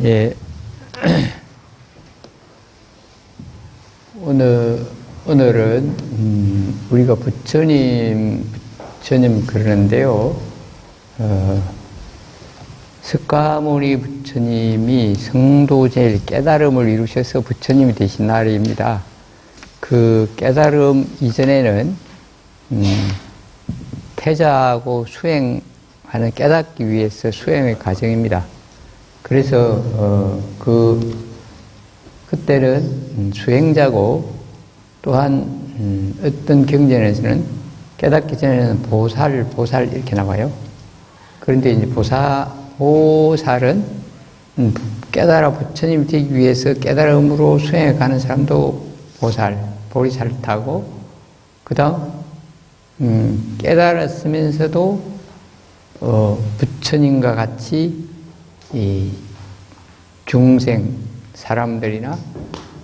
예. 오늘은 우리가 부처님 그러는데요. 석가모니 부처님이 성도제일 깨달음을 이루셔서 부처님이 되신 날입니다. 그 깨달음 이전에는 태자하고 수행하는 깨닫기 위해서 수행의 과정입니다. 그래서 그때는 수행자고 또한 어떤 경전에서는 깨닫기 전에는 보살 이렇게 나와요. 그런데 이제 보살은 깨달아 부처님이 되기 위해서 깨달음으로 수행해 가는 사람도 보리살타고 그 다음 깨달았으면서도 부처님과 같이 이 중생 사람들이나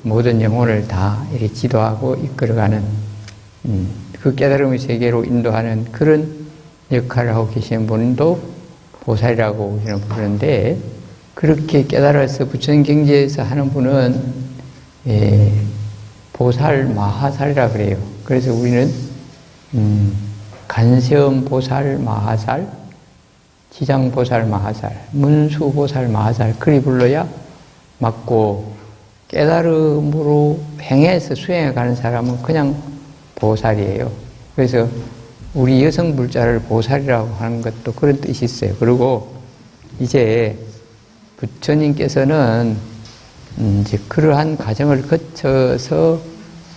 모든 영혼을 다 이렇게 지도하고 이끌어가는 그 깨달음의 세계로 인도하는 그런 역할을 하고 계시는 분도 보살이라고 부르는데, 그렇게 깨달아서 부처님 경지에서 하는 분은 보살 마하살이라 그래요. 그래서 우리는 간세음 보살 마하살, 지장보살 마하살, 문수보살 마하살 그리 불러야 맞고, 깨달음으로 행해서 수행해 가는 사람은 그냥 보살이에요. 그래서 우리 여성 불자를 보살이라고 하는 것도 그런 뜻이 있어요. 그리고 이제 부처님께서는 이제 그러한 과정을 거쳐서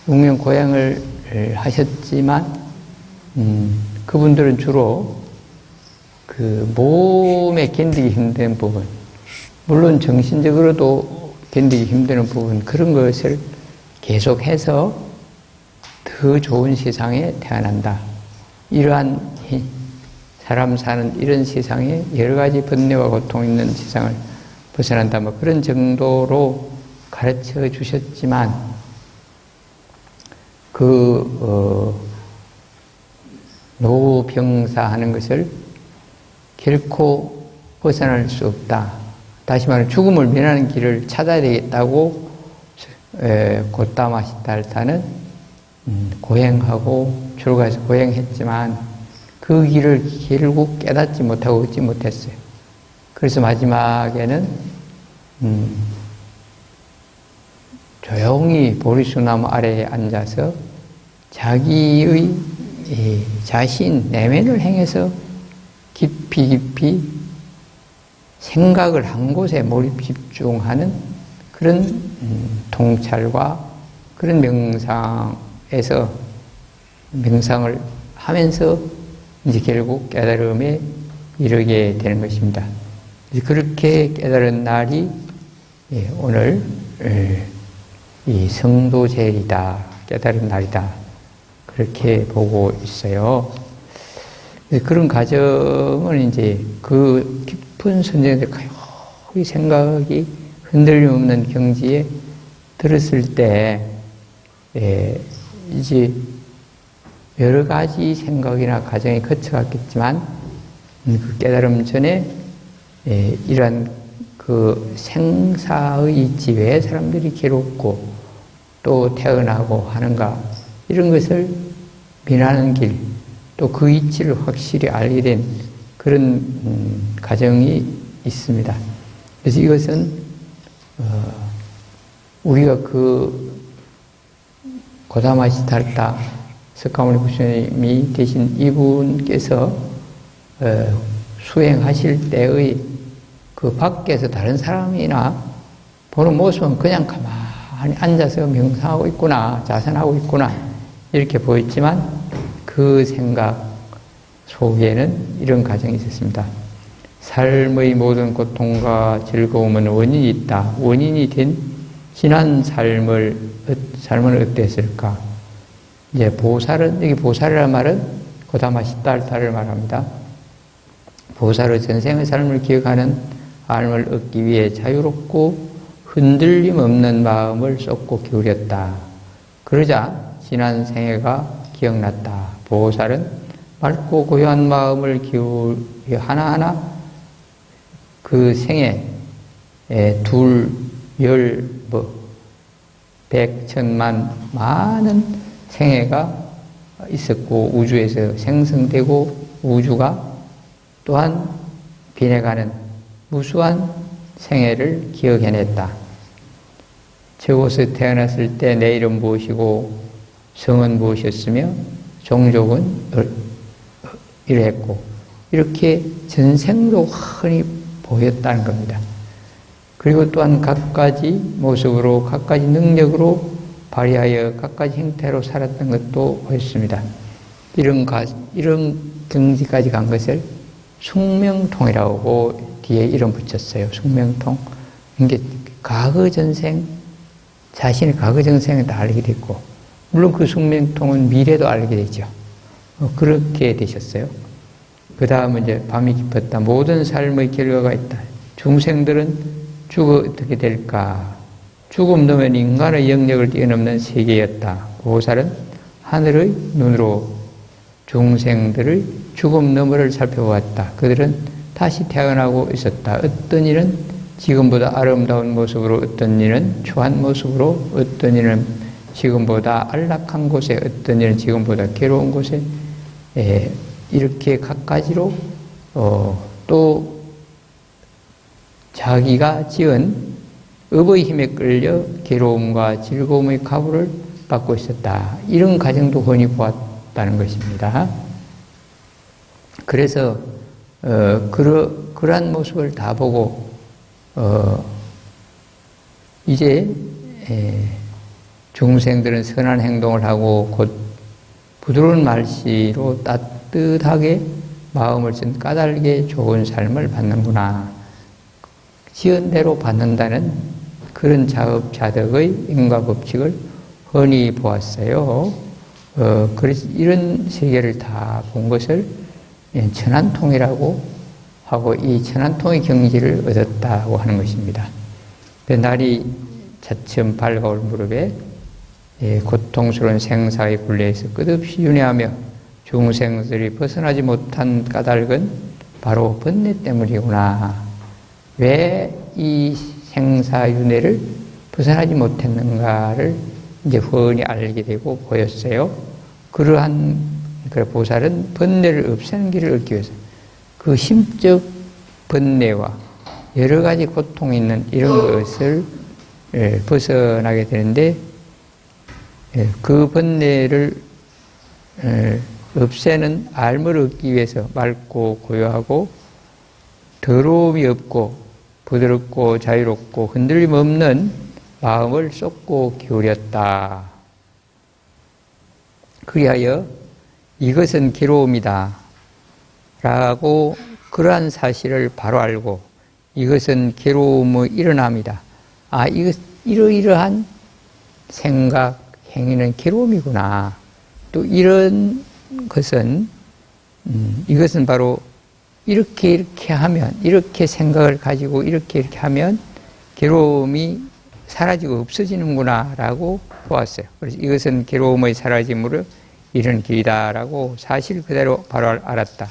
웅명 고행을 하셨지만 그분들은 주로 그 몸에 견디기 힘든 부분, 물론 정신적으로도 견디기 힘든 부분, 그런 것을 계속해서 더 좋은 세상에 태어난다. 이러한 사람 사는 이런 세상에 여러 가지 번뇌와 고통 있는 세상을 벗어난다. 뭐 그런 정도로 가르쳐 주셨지만 노병사 하는 것을 결코 벗어날 수 없다. 다시 말해 죽음을 면하는 길을 찾아야 되겠다고 고타마시달타는 고행하고 출가해서 고행했지만 그 길을 결국 깨닫지 못하고 얻지 못했어요. 그래서 마지막에는 조용히 보리수나무 아래에 앉아서 자기의 자신 내면을 행해서 깊이 생각을 한 곳에 몰입 집중하는 그런 통찰과 그런 명상을 하면서 이제 결국 깨달음에 이르게 되는 것입니다. 그렇게 깨달은 날이 오늘 이 성도제일이다, 깨달은 날이다, 그렇게 보고 있어요. 그런 과정을 이제 그 깊은 선정들 가요히 생각이 흔들림 없는 경지에 들었을 때 이제 여러 가지 생각이나 과정이 거쳐갔겠지만 그 깨달음 전에 이러한 그 생사의 지왜 사람들이 괴롭고 또 태어나고 하는가, 이런 것을 면하는 길, 또 그 이치를 확실히 알게 된 그런 과정이 있습니다. 그래서 이것은 우리가 그 고다마시달타 석가모니 부처님이 되신 이분께서 수행하실 때의 그 밖에서 다른 사람이나 보는 모습은 그냥 가만히 앉아서 명상하고 있구나, 자선하고 있구나, 이렇게 보였지만 그 생각 속에는 이런 과정이 있었습니다. 삶의 모든 고통과 즐거움은 원인이 있다. 원인이 된 지난 삶은 어땠을까? 이제 여기 보살이라는 말은 고다마시달타를 말합니다. 보살의 전생의 삶을 기억하는 알을 얻기 위해 자유롭고 흔들림 없는 마음을 쏟고 기울였다. 그러자 지난 생애가 기억났다. 보살은 맑고 고요한 마음을 기울여 하나하나 그 생애, 둘, 열, 백, 천만 많은 생애가 있었고 우주에서 생성되고 우주가 또한 빈해가는 무수한 생애를 기억해냈다. 저곳에 태어났을 때 내 이름 무엇이고 성은 무엇이었으며 종족은 이러했고 이렇게 전생으로 흔히 보였다는 겁니다. 그리고 또한 각가지 모습으로 각가지 능력으로 발휘하여 각가지 형태로 살았던 것도 보였습니다. 이런 경지까지 간 것을 숙명통이라고 뒤에 이름 붙였어요. 숙명통. 이게 과거 전생, 자신의 과거 전생을 다 알게 됐고, 물론 그 숙명통은 미래도 알게 되죠. 그렇게 되셨어요. 그 다음은 이제 밤이 깊었다. 모든 삶의 결과가 있다. 중생들은 죽어 어떻게 될까? 죽음 너머는 인간의 영역을 뛰어넘는 세계였다. 보살은 하늘의 눈으로 중생들의 죽음 너머를 살펴보았다. 그들은 다시 태어나고 있었다. 어떤 일은 지금보다 아름다운 모습으로, 어떤 일은 초한 모습으로, 어떤 일은 지금보다 안락한 곳에, 어떤 일은 지금보다 괴로운 곳에, 이렇게 각가지로 또 자기가 지은 업의 힘에 끌려 괴로움과 즐거움의 가부를 받고 있었다. 이런 과정도 흔히 보았다는 것입니다. 그래서 그러한 모습을 다 보고 이제 중생들은 선한 행동을 하고 곧 부드러운 말씨로 따뜻하게 마음을 쓴 까닭에 좋은 삶을 받는구나. 지은 대로 받는다는 그런 자업자득의 인과 법칙을 흔히 보았어요. 그래서 이런 세계를 다 본 것을 천안통이라고 하고 이 천안통의 경지를 얻었다고 하는 것입니다. 날이 차츰 밝아올 무렵에 고통스러운 생사의 굴레에서 끝없이 윤회하며 중생들이 벗어나지 못한 까닭은 바로 번뇌 때문이구나. 왜 이 생사윤회를 벗어나지 못했는가를 이제 훤히 알게 되고 보였어요. 그러한 보살은 번뇌를 없애는 길을 얻기 위해서 그 심적 번뇌와 여러 가지 고통이 있는 이런 것을 벗어나게 되는데 그 번뇌를 없애는 알을 얻기 위해서 맑고 고요하고 더러움이 없고 부드럽고 자유롭고 흔들림 없는 마음을 쏟고 기울였다. 그리하여 이것은 괴로움이다 라고 그러한 사실을 바로 알고 이것은 괴로움의 일어남이다. 이러이러한 생각, 행위는 괴로움이구나. 또 이런 것은 이것은 바로 이렇게 하면, 이렇게 생각을 가지고 이렇게 하면 괴로움이 사라지고 없어지는구나 라고 보았어요. 그래서 이것은 괴로움의 사라짐으로 이런 길이다라고 사실 그대로 바로 알았다.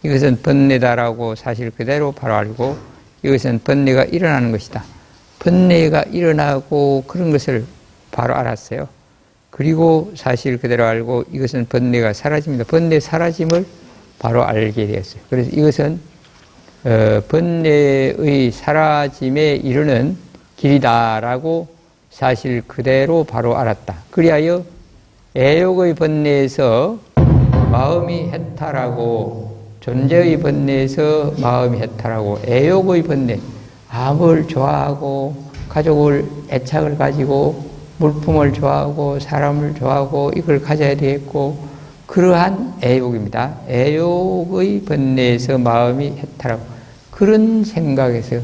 이것은 번뇌다라고 사실 그대로 바로 알고 이것은 번뇌가 일어나는 것이다. 번뇌가 일어나고 그런 것을 바로 알았어요. 그리고 사실 그대로 알고 이것은 번뇌가 사라집니다. 번뇌 사라짐을 바로 알게 되었어요. 그래서 이것은 번뇌의 사라짐에 이르는 길이다라고 사실 그대로 바로 알았다. 그리하여 애욕의 번뇌에서 마음이 해탈하고 존재의 번뇌에서 마음이 해탈하고 애욕의 번뇌, 암을 좋아하고 가족을 애착을 가지고 물품을 좋아하고 사람을 좋아하고 이걸 가져야 되겠고 그러한 애욕입니다. 애욕의 번뇌에서 마음이 해탈하고 그런 생각에서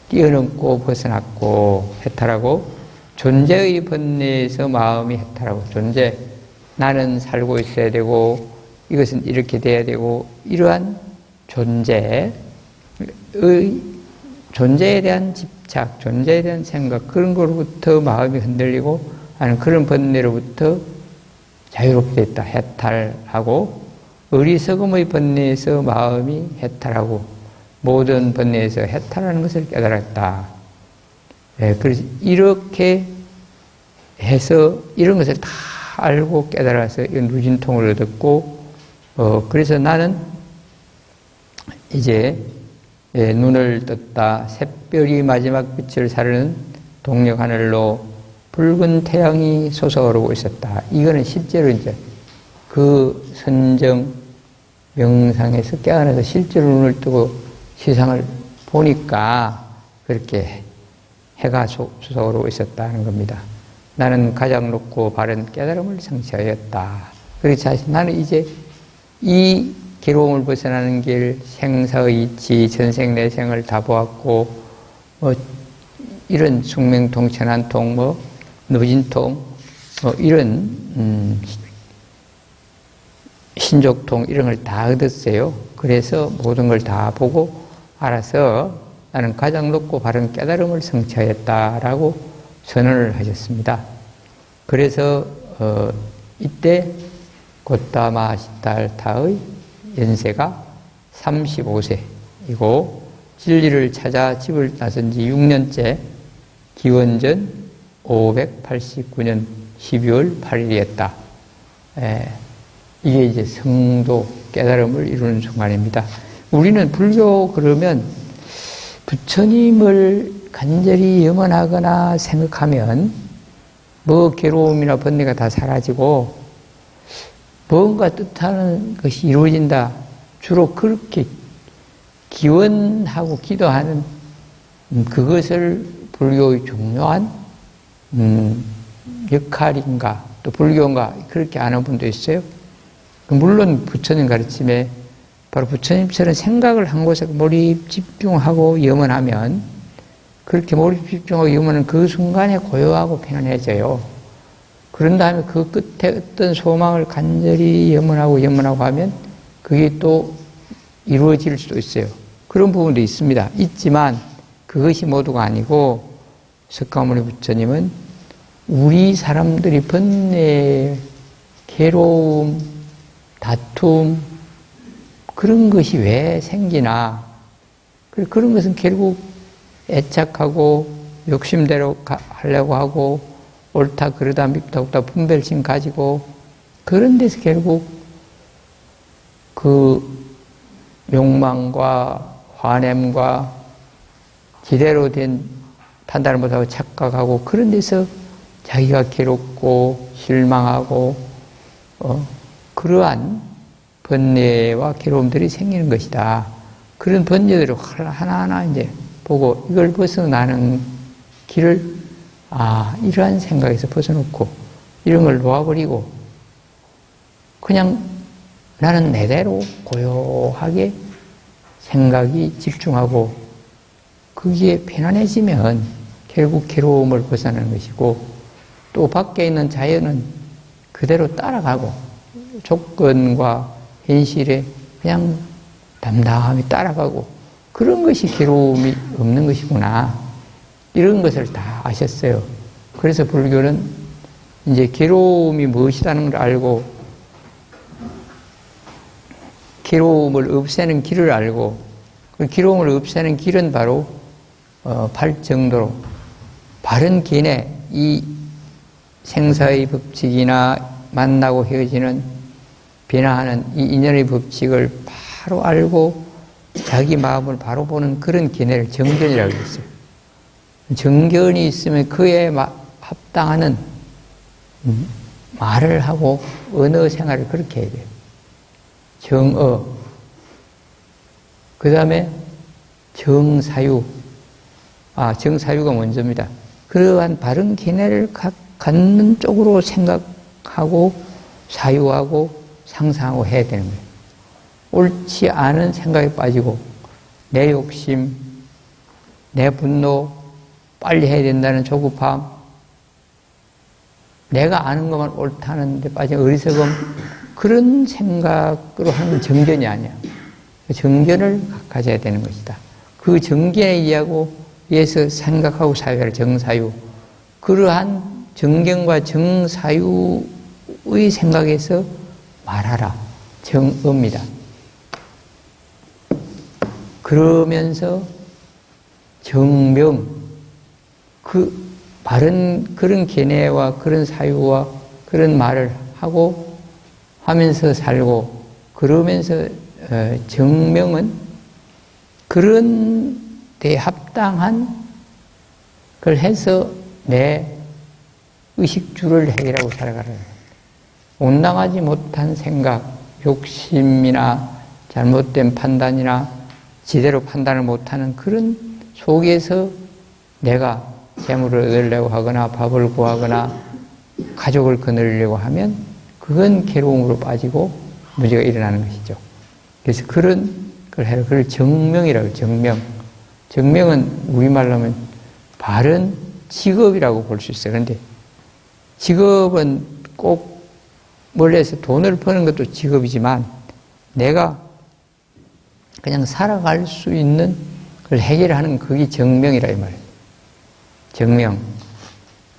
뛰어넘고 벗어났고 해탈하고 존재의 번뇌에서 마음이 해탈하고 존재, 나는 살고 있어야 되고 이것은 이렇게 돼야 되고 이러한 존재에 대한 집착, 존재에 대한 생각 그런 거로부터 마음이 흔들리고 하는 그런 번뇌로부터 자유롭게 됐다. 해탈하고 어리석음의 번뇌에서 마음이 해탈하고 모든 번뇌에서 해탈하는 것을 깨달았다. 그래서 이렇게 해서 이런 것을 다 알고 깨달아서 누진통을 얻었고, 그래서 나는 이제 눈을 떴다. 샛별이 마지막 빛을 사르는 동력 하늘로 붉은 태양이 솟아오르고 있었다. 이거는 실제로 이제 그 선정 명상에서 깨어나서 실제로 눈을 뜨고 세상을 보니까 그렇게 해가 솟아오르고 있었다는 겁니다. 나는 가장 높고 바른 깨달음을 성취하였다. 그래서 나는 이제 이 괴로움을 벗어나는 길, 생사의 이치, 전생내생을 다 보았고, 이런 숙명통, 천안통, 누진통, 이런 신족통 이런 걸 다 얻었어요. 그래서 모든 걸 다 보고 알아서 나는 가장 높고 바른 깨달음을 성취하였다라고 선언을 하셨습니다. 그래서 이때 고타마 시달타의 연세가 35세이고 진리를 찾아 집을 나선 지 6년째 기원전 589년 12월 8일이었다. 이게 이제 성도 깨달음을 이루는 순간입니다. 우리는 불교 그러면 부처님을 간절히 염원하거나 생각하면 뭐 괴로움이나 번뇌가 다 사라지고 뭔가 뜻하는 것이 이루어진다. 주로 그렇게 기원하고 기도하는 그것을 불교의 중요한 역할인가 또 불교인가 그렇게 아는 분도 있어요. 물론 부처님 가르침에 바로 부처님처럼 생각을 한 곳에 몰입 집중하고 염원하면 그렇게 몰입 집중하고 염원은 그 순간에 고요하고 편안해져요. 그런 다음에 그 끝에 어떤 소망을 간절히 염원하고 하면 그게 또 이루어질 수도 있어요. 그런 부분도 있습니다. 있지만 그것이 모두가 아니고 석가모니 부처님은 우리 사람들이 번뇌, 괴로움, 다툼 그런 것이 왜 생기나 그런 것은 결국 애착하고 욕심대로 하려고 하고 옳다 그러다 밉다 옳다 분별심 가지고 그런 데서 결국 그 욕망과 화냄과 기대로 된 판단을 못하고 착각하고 그런 데서 자기가 괴롭고 실망하고 그러한 번뇌와 괴로움들이 생기는 것이다. 그런 번뇌들을 하나하나 이제 보고 이걸 벗어나는 길을 이러한 생각에서 벗어놓고 이런 걸 놓아버리고 그냥 나는 내대로 고요하게 생각이 집중하고 그게 편안해지면 결국 괴로움을 벗어나는 것이고 또 밖에 있는 자연은 그대로 따라가고 조건과 현실에 그냥 담담히 따라가고 그런 것이 괴로움이 없는 것이구나. 이런 것을 다 아셨어요. 그래서 불교는 이제 괴로움이 무엇이라는 걸 알고 괴로움을 없애는 길을 알고 그 괴로움을 없애는 길은 바로 발정도로 바른 길에 이 생사의 법칙이나 만나고 헤어지는 변화하는 이 인연의 법칙을 바로 알고 자기 마음을 바로 보는 그런 기내를 정견이라고 했어요. 정견이 있으면 그에 합당하는 말을 하고 언어 생활을 그렇게 해야 돼요. 정어, 그 다음에 정사유. 정사유가 먼저입니다. 그러한 바른 기내를 갖는 쪽으로 생각하고 사유하고 상상하고 해야 되는 거예요. 옳지 않은 생각에 빠지고 내 욕심, 내 분노, 빨리 해야 된다는 조급함, 내가 아는 것만 옳다는 데 빠진 어리석음, 그런 생각으로 하는 정견이 아니야. 정견을 가져야 되는 것이다. 그 정견에 의해서 생각하고 사유할 정사유, 그러한 정견과 정사유의 생각에서 말하라. 정어입니다. 그러면서 정명, 그 바른 그런 견해와 그런 사유와 그런 말을 하고 하면서 살고 그러면서 정명은 그런 데 합당한 걸 해서 내 의식주를 해결하고 살아가는 온당하지 못한 생각, 욕심이나 잘못된 판단이나 제대로 판단을 못하는 그런 속에서 내가 재물을 얻으려고 하거나 밥을 구하거나 가족을 거느리려고 하면 그건 괴로움으로 빠지고 문제가 일어나는 것이죠. 그래서 그런 걸 해요. 그걸 정명이라고 해요. 정명. 정명은 우리말로 하면 바른 직업이라고 볼 수 있어요. 그런데 직업은 꼭 멀리서 돈을 버는 것도 직업이지만 내가 그냥 살아갈 수 있는 걸 해결하는 그게 정명이라 이 말이에요. 정명.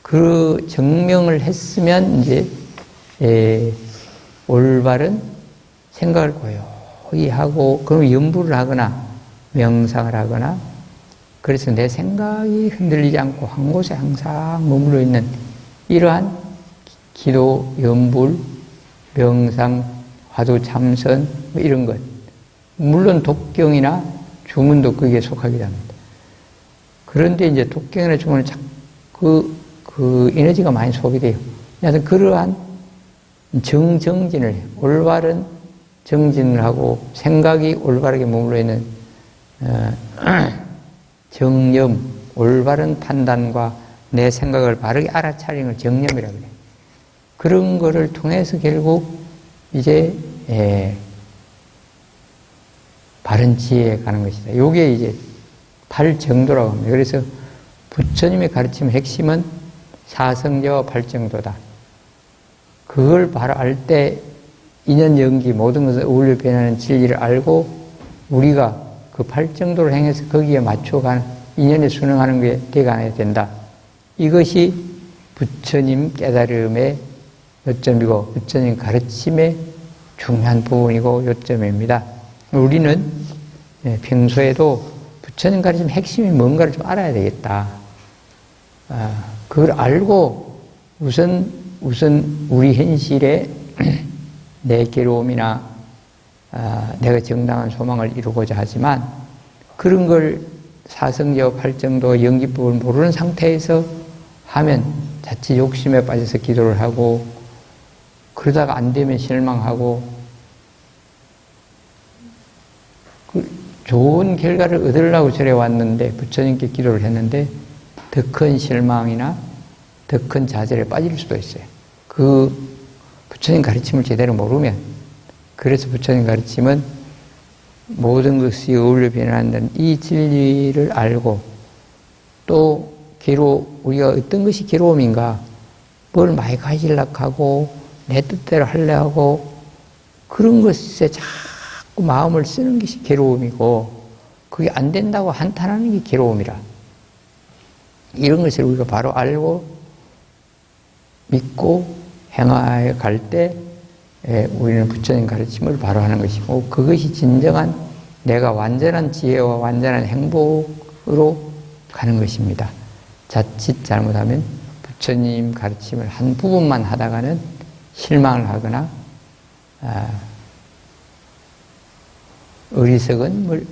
그 정명을 했으면 이제 올바른 생각을 고요히 하고 그럼 연부를 하거나 명상을 하거나 그래서 내 생각이 흔들리지 않고 한 곳에 항상 머물러 있는 이러한 기도, 연불, 명상, 화두, 참선 뭐 이런 것 물론 독경이나 주문도 거기에 속하게 됩니다. 그런데 이제 독경이나 주문은 그 에너지가 많이 소비돼요. 그래서 그러한 정진을 해요. 올바른 정진을 하고 생각이 올바르게 머물러 있는 정념, 올바른 판단과 내 생각을 바르게 알아차리는 걸 정념이라고 해요. 그런 거를 통해서 결국 이제 바른 지혜에 가는 것이다. 이게 이제 팔정도라고 합니다. 그래서 부처님의 가르침 핵심은 사성제와 팔정도다. 그걸 바로 알 때 인연 연기 모든 것을 어울려 변하는 진리를 알고 우리가 그 팔정도를 행해서 거기에 맞춰가는 인연에 순응하는 게 되어가야 된다. 이것이 부처님 깨달음의 요점이고 부처님 가르침의 중요한 부분이고 요점입니다. 우리는 평소에도 부처님 가르침 핵심이 뭔가를 좀 알아야 되겠다. 그걸 알고 우선 우리 현실에 내 괴로움이나 내가 정당한 소망을 이루고자 하지만 그런 걸 사성제와 팔정도 연기법을 모르는 상태에서 하면 자칫 욕심에 빠져서 기도를 하고 그러다가 안 되면 실망하고 좋은 결과를 얻으려고 절에 왔는데 부처님께 기도를 했는데 더 큰 실망이나 더 큰 좌절에 빠질 수도 있어요. 그 부처님 가르침을 제대로 모르면 그래서 부처님 가르침은 모든 것이 어울려 변한다는 이 진리를 알고 또 우리가 어떤 것이 괴로움인가 뭘 많이 가지려고 하고 내 뜻대로 하려 하고 그런 것에 자꾸 마음을 쓰는 것이 괴로움이고 그게 안 된다고 한탄하는 게 괴로움이라 이런 것을 우리가 바로 알고 믿고 행하에 갈 때 우리는 부처님 가르침을 바로 하는 것이고 그것이 진정한 내가 완전한 지혜와 완전한 행복으로 가는 것입니다. 자칫 잘못하면 부처님 가르침을 한 부분만 하다가는 실망을 하거나 어리석은 걸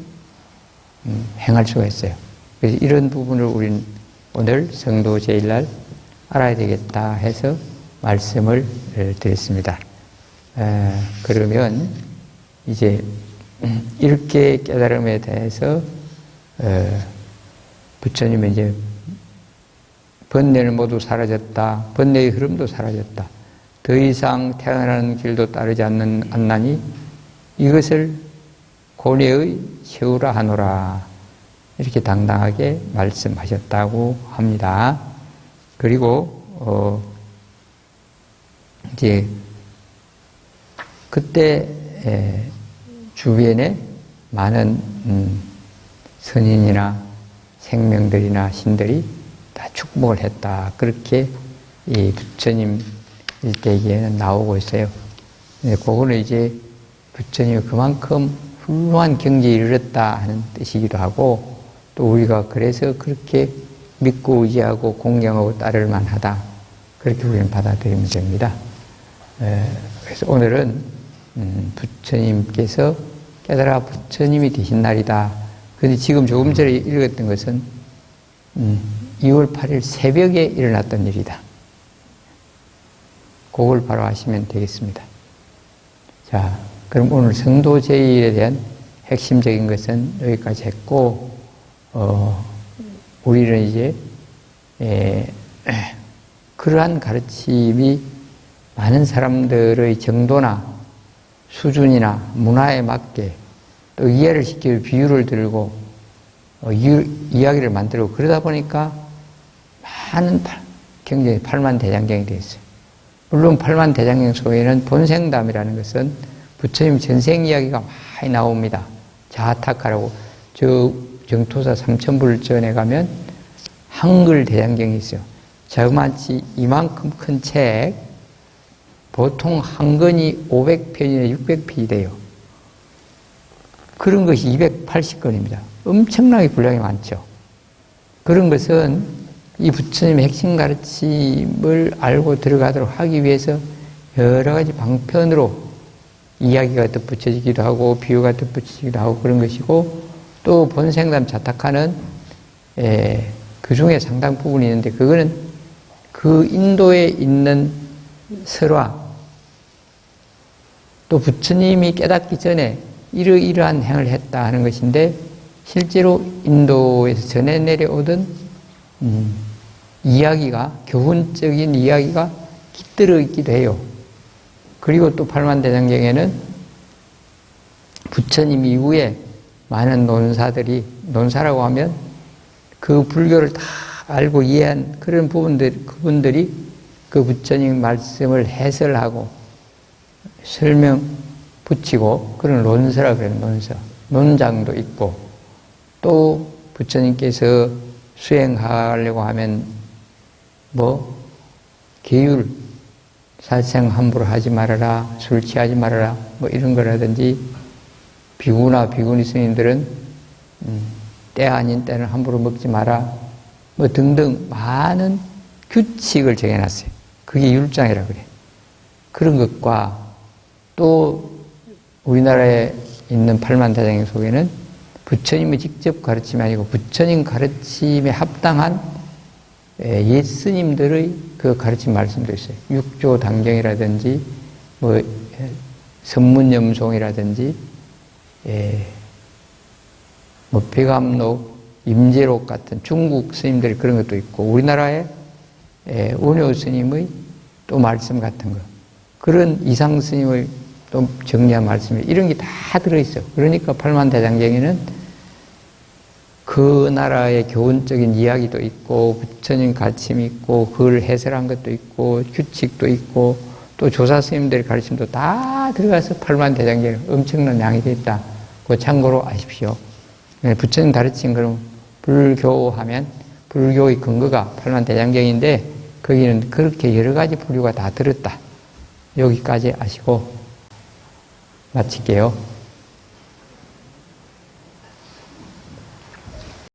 행할 수가 있어요. 그래서 이런 부분을 우리는 오늘 성도 제일날 알아야 되겠다 해서 말씀을 드렸습니다. 그러면 이제 이렇게 깨달음에 대해서 부처님은 이제 번뇌는 모두 사라졌다. 번뇌의 흐름도 사라졌다. 더 이상 태어나는 길도 따르지 않나니 이것을 고뇌의 최후라 하노라. 이렇게 당당하게 말씀하셨다고 합니다. 그리고 이제 그때 주변에 많은 선인이나 생명들이나 신들이 다 축복을 했다. 그렇게 이 부처님 일대기에는 나오고 있어요. 그거는 이제 부처님이 그만큼 훌륭한 경지에 이르렀다 하는 뜻이기도 하고 또 우리가 그래서 그렇게 믿고 의지하고 공경하고 따를 만하다. 그렇게 우리는 받아들이면 됩니다. 그래서 오늘은 부처님께서 깨달아 부처님이 되신 날이다. 그런데 지금 조금 전에 읽었던 것은 2월 8일 새벽에 일어났던 일이다. 그걸 바로 하시면 되겠습니다. 자, 그럼 오늘 성도 제일에 대한 핵심적인 것은 여기까지 했고, 우리는 이제 그러한 가르침이 많은 사람들의 정도나 수준이나 문화에 맞게 또 이해를 시키고 비유를 들고 이야기를 만들고 그러다 보니까 많은 굉장히 팔만대장경이 되었어요. 물론 팔만대장경 속에는 본생담이라는 것은 부처님 전생 이야기가 많이 나옵니다. 자타카라고 저 정토사 삼천불전에 가면 한글 대장경이 있어요. 자그마치 이만큼 큰 책, 보통 한 권이 500편이나 600편이 돼요. 그런 것이 280권입니다. 엄청나게 분량이 많죠. 그런 것은 이 부처님의 핵심 가르침을 알고 들어가도록 하기 위해서 여러 가지 방편으로 이야기가 덧붙여지기도 하고 비유가 덧붙여지기도 하고 그런 것이고, 또 본생담 자타카는 그 중에 상당 부분이 있는데 그거는 그 인도에 있는 설화, 또 부처님이 깨닫기 전에 이러이러한 행을 했다 하는 것인데, 실제로 인도에서 전해 내려오던 이야기가, 교훈적인 이야기가 깃들어 있기도 해요. 그리고 또 팔만대장경에는 부처님 이후에 많은 논사들이, 논사라고 하면 그 불교를 다 알고 이해한 그런 그분들이 그 부처님 말씀을 해설하고 설명 붙이고 그런 논서라 그래요. 논서. 논장도 있고, 또 부처님께서 수행하려고 하면 계율, 살생 함부로 하지 말아라, 술 취하지 말아라, 이런 거라든지, 비구나 비구니 스님들은 때 아닌 때는 함부로 먹지 마라, 등등 많은 규칙을 정해놨어요. 그게 율장이라 그래요. 그런 것과 또 우리나라에 있는 팔만대장경 속에는 부처님의 직접 가르침이 아니고 부처님 가르침에 합당한 옛 스님들의 그 가르침 말씀도 있어요. 육조 단경이라든지 선문염송이라든지 백암록, 임재록 같은 중국 스님들 그런 것도 있고, 우리나라에 원효 스님의 또 말씀 같은 거, 그런 이상 스님의 또 정리한 말씀, 이런 게 다 들어있어요. 그러니까 팔만대장경에는 그 나라의 교훈적인 이야기도 있고, 부처님 가르침이 있고, 그걸 해설한 것도 있고, 규칙도 있고, 또 조사 스님들의 가르침도 다 들어가서 팔만대장경 엄청난 양이 되어 있다. 그거 참고로 아십시오. 부처님 가르친 그럼 불교하면 불교의 근거가 팔만대장경인데 거기는 그렇게 여러 가지 부류가 다 들었다. 여기까지 아시고 마칠게요.